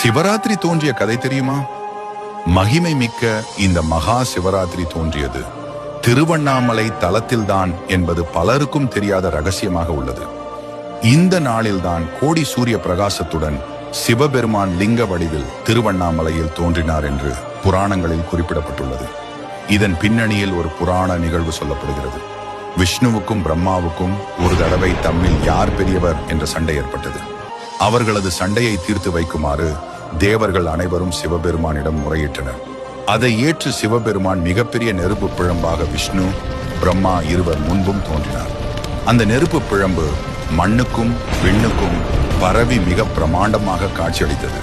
சிவராத்திரி தோன்றிய கதை தெரியுமா? மகிமை மிக்க இந்த மகா சிவராத்திரி தோன்றியது திருவண்ணாமலை தலத்தில்தான் என்பது பலருக்கும் தெரியாத ரகசியமாக உள்ளது. இந்த நாளில்தான் கோடி சூரிய பிரகாசத்துடன் சிவபெருமான் லிங்க வடிவில் திருவண்ணாமலையில் தோன்றினார் என்று புராணங்களில் குறிப்பிடப்பட்டுள்ளது. இதன் பின்னணியில் ஒரு புராண நிகழ்வு சொல்லப்படுகிறது. விஷ்ணுவுக்கும் பிரம்மாவுக்கும் ஒரு தடவை தம்மில் யார் பெரியவர் என்ற சண்டை ஏற்பட்டது. அவர்களது சண்டையை தீர்த்து வைக்குமாறு தேவர்கள் அனைவரும் சிவபெருமானிடம் முறையிட்டனர். அதை ஏற்று சிவபெருமான் மிகப்பெரிய நெருப்பு பிழம்பாக விஷ்ணு பிரம்மா இருவர் முன்பும் தோன்றினார். அந்த நெருப்பு பிழம்பு மண்ணுக்கும் விண்ணுக்கும் பரவி மிக பிரமாண்டமாக காட்சியளித்தது.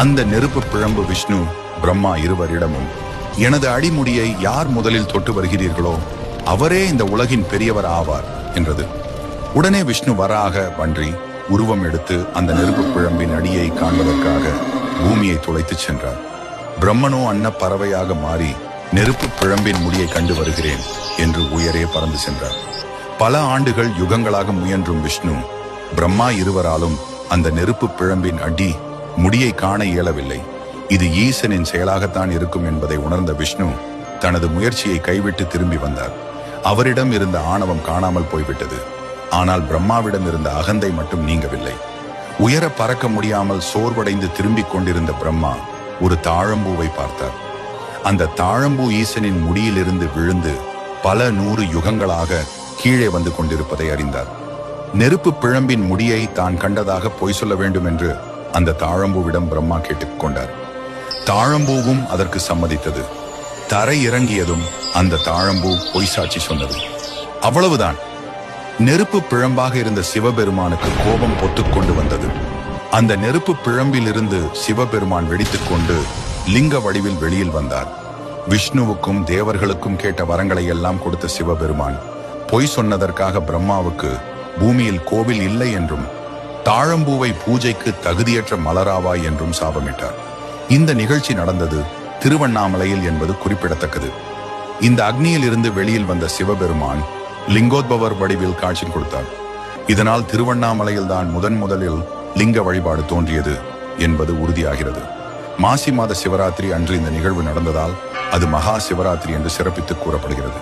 அந்த நெருப்பு பிழம்பு விஷ்ணு பிரம்மா இருவரிடமும், எனது அடிமுடியை யார் முதலில் தொட்டு வருகிறீர்களோ அவரே இந்த உலகின் பெரியவர் ஆவார் என்றது. உடனே விஷ்ணு வராக பன்றி உருவம் எடுத்து அந்த நெருப்பு பிழம்பின் அடியை காண்பதற்காக பூமியை துளைத்து சென்றார். பிரம்மனோ அன்ன பறவையாக மாறி நெருப்பு பிழம்பின் முடியை கண்டு வருகிறேன் என்று உயரே பறந்து சென்றார். பல ஆண்டுகள் யுகங்களாக முயன்றும் விஷ்ணு பிரம்மா இருவராலும் அந்த நெருப்பு பிழம்பின் அடி முடியை காண இயலவில்லை. இது ஈசனின் செயலாகத்தான் இருக்கும் என்பதை உணர்ந்த விஷ்ணு தனது முயற்சியை கைவிட்டு திரும்பி வந்தார். அவரிடம் இருந்த ஆணவம் காணாமல் போய்விட்டது. ஆனால் பிரம்மாவிடம் இருந்த அகந்தை மட்டும் நீங்கவில்லை. உயர பறக்க முடியாமல் சோர்வடைந்து திரும்பிக் கொண்டிருந்த பிரம்மா ஒரு தாழம்பூவை பார்த்தார். அந்த தாழம்பூ ஈசனின் முடியிலிருந்து விழுந்து பல 100 யுகங்களாக கீழே வந்து கொண்டிருப்பதை அறிந்தார். நெருப்பு பிழம்பின் முடியை தான் கண்டதாக பொய் சொல்ல வேண்டும் என்று அந்த தாழம்பூவிடம் பிரம்மா கேட்டுக்கொண்டார். தாழம்பூவும் அதற்கு சம்மதித்தது. தரை இறங்கியதும் அந்த தாழம்பூ பொய் சாட்சி சொன்னது. அவ்வளவுதான். நெருப்பு பிழம்பாக இருந்த சிவபெருமானுக்கு கோபம் பொத்துக்கொண்டு வந்தது. அந்த நெருப்பு பிழம்பில் இருந்து சிவபெருமான் வெடித்துக்கொண்டு லிங்க வடிவில் வெளியில் வந்தார். விஷ்ணுவுக்கும் தேவர்களுக்கும் கேட்ட வரங்களை எல்லாம் கொடுத்த சிவபெருமான் பொய் சொன்னதற்காக பிரம்மாவுக்கு பூமியில் கோவில் இல்லை என்றும் தாழம்பூவை பூஜைக்கு தகுதியற்ற மலராவாய் என்றும் சாபமிட்டார். இந்த நிகழ்ச்சி நடந்தது திருவண்ணாமலையில் என்பது குறிப்பிடத்தக்கது. இந்த அக்னியில் இருந்து வெளியில் வந்த சிவபெருமான் லிங்கோத்பவர் வடிவில் காட்சி கொடுத்தார். இதனால் திருவண்ணாமலையில் தான் முதலில் லிங்க வழிபாடு தோன்றியது என்பது உறுதியாகிறது. மாசி மாத சிவராத்திரி அன்று இந்த நிகழ்வு நடந்ததால் அது மகா சிவராத்திரி என்று சிறப்பித்து கூறப்படுகிறது.